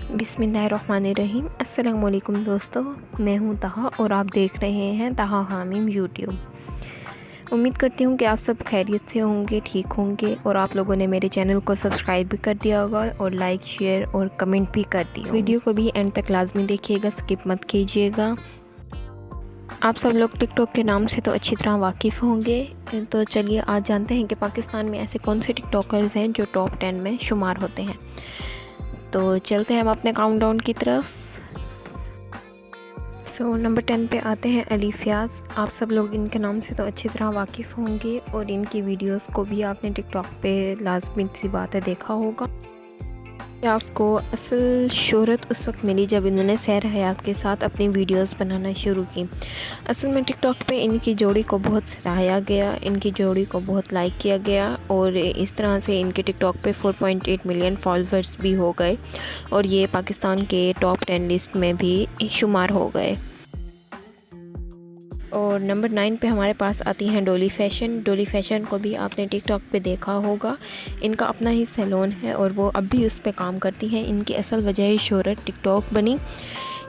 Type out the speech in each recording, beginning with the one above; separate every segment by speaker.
Speaker 1: बिस्मिल्लाहिर्रहमानिर्रहीम। अस्सलाम वालेकुम दोस्तों, मैं हूं तहा और आप देख रहे हैं तहा हामिम यूट्यूब। उम्मीद करती हूं कि आप सब खैरियत से होंगे, ठीक होंगे और आप लोगों ने मेरे चैनल को सब्सक्राइब भी कर दिया होगा और लाइक, शेयर और कमेंट भी कर दिया। इस वीडियो को भी एंड तक लाजमी देखिएगा, स्किप मत कीजिएगा। आप सब लोग टिकटॉक के नाम से तो अच्छी तरह वाकिफ़ होंगे, तो चलिए आज जानते हैं कि पाकिस्तान में ऐसे कौन से टिकटॉकर्स हैं जो टॉप 10 में शुमार होते हैं। तो चलते हैं हम अपने काउंटडाउन की तरफ। नंबर 10 पे आते हैं अली फयाज़। आप सब लोग इनके नाम से तो अच्छी तरह वाकिफ़ होंगे और इनकी वीडियोस को भी आपने टिकटॉक पे लाजमी सी बात है देखा होगा। फयाज़ को असल शोहरत उस वक्त मिली जब इन्होंने सैर हयात के साथ अपनी वीडियोस बनाना शुरू की। असल में टिकटॉक पे इनकी जोड़ी को बहुत सराहा गया, इनकी जोड़ी को बहुत लाइक किया गया और इस तरह से इनके टिकटॉक पे 4.8 मिलियन फॉलोअर्स भी हो गए और ये पाकिस्तान के टॉप 10 लिस्ट में भी शुमार हो गए। और नंबर 9 पे हमारे पास आती हैं डोली फ़ैशन। डोली फ़ैशन को भी आपने टिकटॉक पे देखा होगा। इनका अपना ही सैलून है और वो अब भी उस पे काम करती हैं। इनकी असल वजह शोहरत टिकटॉक बनी।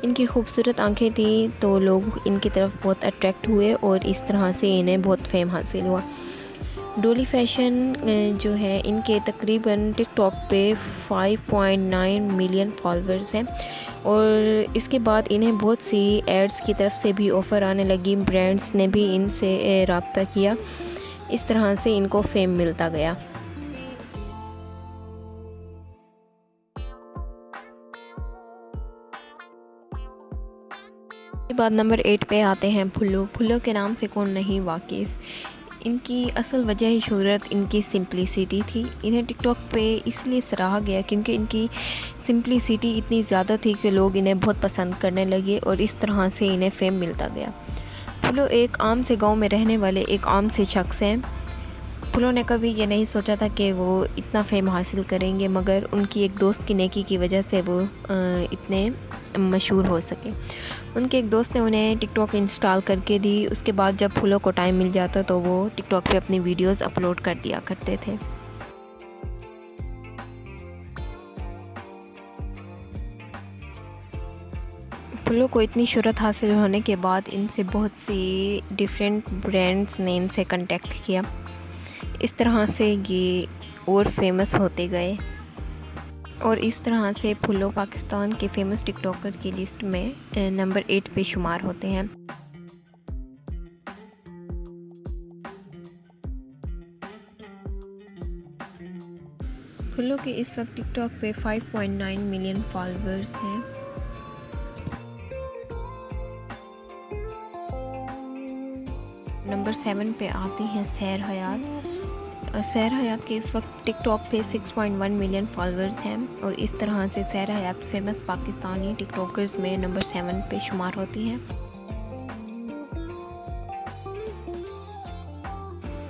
Speaker 1: इनकी खूबसूरत आंखें थी तो लोग इनकी तरफ बहुत अट्रैक्ट हुए और इस तरह से इन्हें बहुत फेम हासिल हुआ। डोली फ़ैशन जो है इनके तकरीबन टिकटॉक पे 5.9 मिलियन फॉलोअर्स हैं और इसके बाद इन्हें बहुत सी एड्स की तरफ से भी ऑफ़र आने लगी। ब्रांड्स ने भी इनसे रब्ता किया, इस तरह से इनको फेम मिलता गया। इसके बाद नंबर 8 पे आते हैं फुल्लू। फुल्लू के नाम से कौन नहीं वाकिफ़। इनकी असल वजह शोहरत इनकी सिंपलिसिटी थी। इन्हें टिकटॉक पे इसलिए सराहा गया क्योंकि इनकी सिंपलिसिटी इतनी ज़्यादा थी कि लोग इन्हें बहुत पसंद करने लगे और इस तरह से इन्हें फेम मिलता गया। फुल्लू एक आम से गांव में रहने वाले एक आम से शख्स हैं। फुल्लू ने कभी ये नहीं सोचा था कि वो इतना फेम हासिल करेंगे, मगर उनकी एक दोस्त की नेकी की वजह से वो इतने मशहूर हो सके। उनके एक दोस्त ने उन्हें टिकटॉक इंस्टॉल करके दी। उसके बाद जब फुल्लू को टाइम मिल जाता तो वो टिकटॉक पे अपनी वीडियोस अपलोड कर दिया करते थे। फुल्लू को इतनी शोहरत हासिल होने के बाद इनसे बहुत सी डिफरेंट ब्रांड्स ने इनसे कांटेक्ट किया। इस तरह से ये और फेमस होते गए और इस तरह से फुल्लू पाकिस्तान के फेमस टिकटॉकर की लिस्ट में नंबर 8 पे शुमार होते हैं। फुल्लू के इस वक्त टिकटॉक पे 5.9 मिलियन फॉलोअर्स हैं। नंबर 7 पे आती हैं सैर हयात। सैर हयात के इस वक्त टिकटॉक पे 6.1 मिलियन फॉलोअर्स हैं और इस तरह से सैर हयात फेमस पाकिस्तानी टिकटॉकर्स में नंबर 7 पे शुमार होती हैं।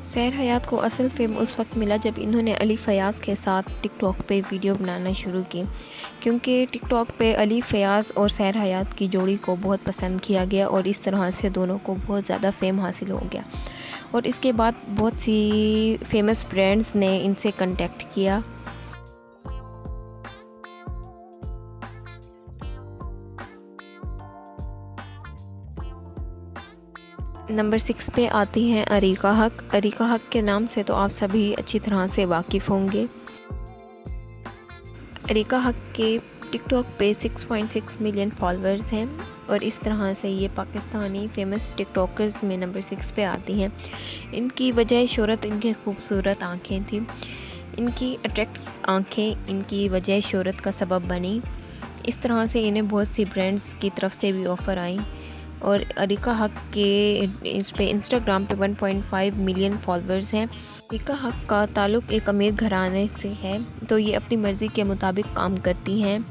Speaker 1: सैर हयात को असल फेम उस वक्त मिला जब इन्होंने अली फयाज़ के साथ टिकटॉक पे वीडियो बनाना शुरू की, क्योंकि टिकटॉक पे अली फयाज़ और सैर हयात की जोड़ी को बहुत पसंद किया गया और इस तरह से दोनों को बहुत ज़्यादा फेम हासिल हो गया और इसके बाद बहुत सी फेमस ब्रांड्स ने इनसे कांटेक्ट किया। नंबर 6 पे आती हैं अरीका हक। अरीका हक के नाम से तो आप सभी अच्छी तरह से वाकिफ़ होंगे। अरीका हक के टिकटॉक पे 6.6 मिलियन फॉलोअर्स हैं और इस तरह से ये पाकिस्तानी फेमस टिकटॉकर्स में नंबर 6 पे आती हैं। इनकी वजह शोहरत इनकी खूबसूरत आँखें थी। इनकी अट्रैक्ट आँखें इनकी वजह शोहरत का सबब बनी। इस तरह से इन्हें बहुत सी ब्रांड्स की तरफ से भी ऑफ़र आई और अरीका हक के इस पे इंस्टाग्राम पे 1.5 मिलियन फॉलोअर्स हैं। अरीका हक का ताल्लुक़ एक अमीर घराने से है तो ये अपनी मर्ज़ी के मुताबिक काम करती हैं।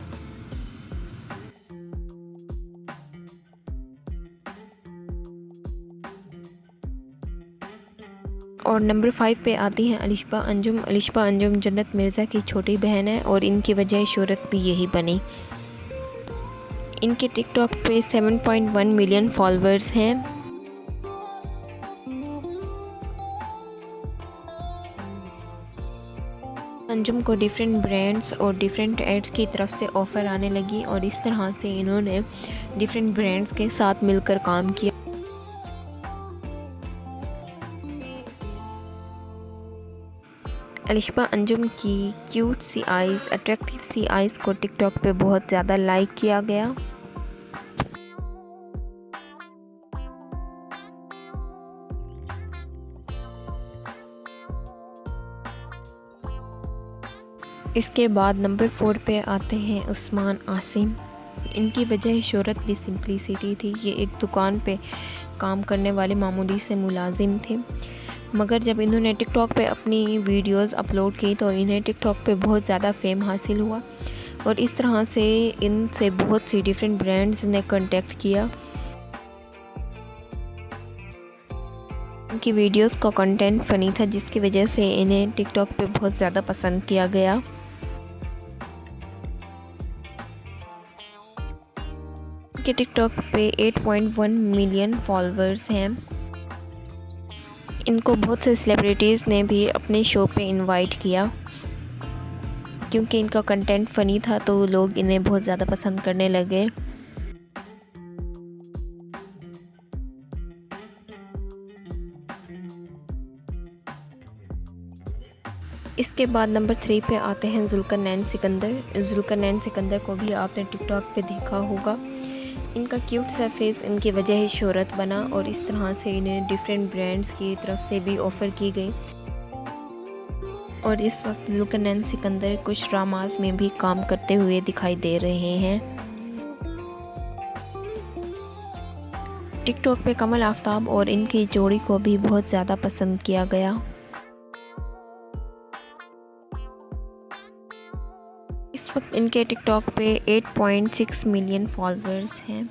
Speaker 1: और नंबर 5 पे आती हैं अलिशबा अंजुम। अलिशबा अंजुम जन्नत मिर्ज़ा की छोटी बहन है और इनकी वजह शोहरत भी यही बनी। इनके टिकटॉक पे 7.1 मिलियन फॉलोअर्स हैं। अंजुम को डिफरेंट ब्रांड्स और डिफरेंट एड्स की तरफ से ऑफ़र आने लगी और इस तरह से इन्होंने डिफरेंट ब्रांड्स के साथ मिलकर काम किया। अलिशबा अंजुम की क्यूट सी आइज़, अट्रैक्टिव सी आइज़ को टिकटॉक पे बहुत ज़्यादा लाइक किया गया। इसके बाद नंबर 4 पे आते हैं उस्मान आसिम। इनकी वजह शोहरत भी सिंपलिसिटी थी। ये एक दुकान पे काम करने वाले मामूली से मुलाजिम थे, मगर जब इन्होंने टिकटॉक पे अपनी वीडियोस अपलोड की तो इन्हें टिकटॉक पे बहुत ज़्यादा फेम हासिल हुआ और इस तरह से इनसे बहुत सी डिफरेंट ब्रांड्स ने कांटेक्ट किया। इनकी वीडियोस का कंटेंट फ़नी था जिसकी वजह से इन्हें टिकटॉक पे बहुत ज़्यादा पसंद किया गया। इनके टिकटॉक पे 8.1 मिलियन फॉलोअर्स हैं। इनको बहुत से सेलिब्रिटीज़ ने भी अपने शो पे इनवाइट किया। क्योंकि इनका कंटेंट फ़नी था तो लोग इन्हें बहुत ज़्यादा पसंद करने लगे। इसके बाद नंबर 3 पे आते हैं जुल्करनैन सिकंदर। जुल्करनैन सिकंदर को भी आपने टिकटॉक पे देखा होगा। इनका क्यूट सा फेस इनकी वजह ही शोहरत बना और इस तरह से इन्हें डिफरेंट ब्रांड्स की तरफ से भी ऑफ़र की गई और इस वक्त जुल्करनैन सिकंदर कुछ ड्रामास में भी काम करते हुए दिखाई दे रहे हैं। टिकटॉक पे कमल आफ्ताब और इनकी जोड़ी को भी बहुत ज़्यादा पसंद किया गया। इस वक्त इनके टिकटॉक पे 8.6 मिलियन फॉलोअर्स हैं।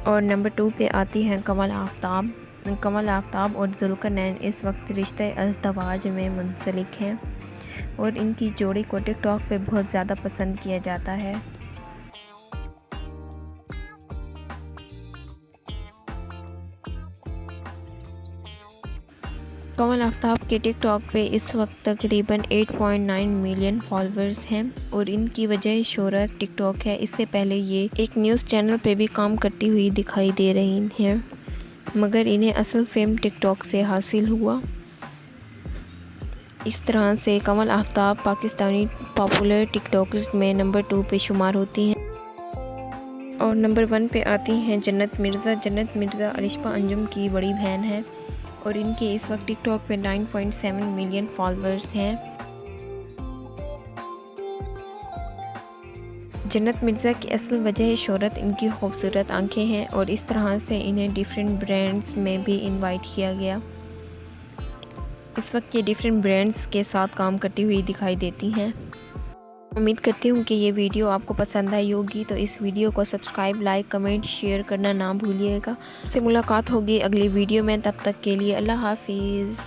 Speaker 1: और नंबर 2 पे आती हैं कमल आफ्ताब। कमल आफ्ताब और जुल्करनैन इस वक्त रिश्ते अज़दवाज में मुंसलिक हैं और इनकी जोड़ी को टिकटॉक पे बहुत ज़्यादा पसंद किया जाता है। कमल आफ्ताब के टिकटॉक पे इस वक्त तकरीबन 8.9 मिलियन फॉलोअर्स हैं और इनकी वजह शोहरत टिकटॉक है। इससे पहले ये एक न्यूज़ चैनल पे भी काम करती हुई दिखाई दे रही हैं, मगर इन्हें असल फेम टिकटॉक से हासिल हुआ। इस तरह से कमल आफ्ताब पाकिस्तानी पॉपुलर टिकटॉकर्स में नंबर 2 पे शुमार होती हैं। और नंबर 1 पे आती हैं जन्नत मिर्ज़ा। जन्नत मिर्ज़ा अलिशबा अंजुम की बड़ी बहन है और इनके इस वक्त टिकटॉक पे 9.7 मिलियन फॉलोअर्स हैं। जन्नत मिर्ज़ा की असल वजह शोहरत इनकी खूबसूरत आंखें हैं और इस तरह से इन्हें डिफरेंट ब्रांड्स में भी इनवाइट किया गया। इस वक्त ये डिफरेंट ब्रांड्स के साथ काम करती हुई दिखाई देती हैं। उम्मीद करती हूँ कि ये वीडियो आपको पसंद आई होगी, तो इस वीडियो को सब्सक्राइब, लाइक, कमेंट, शेयर करना ना भूलिएगा। आपसे मुलाकात होगी अगली वीडियो में, तब तक के लिए अल्लाह हाफिज़।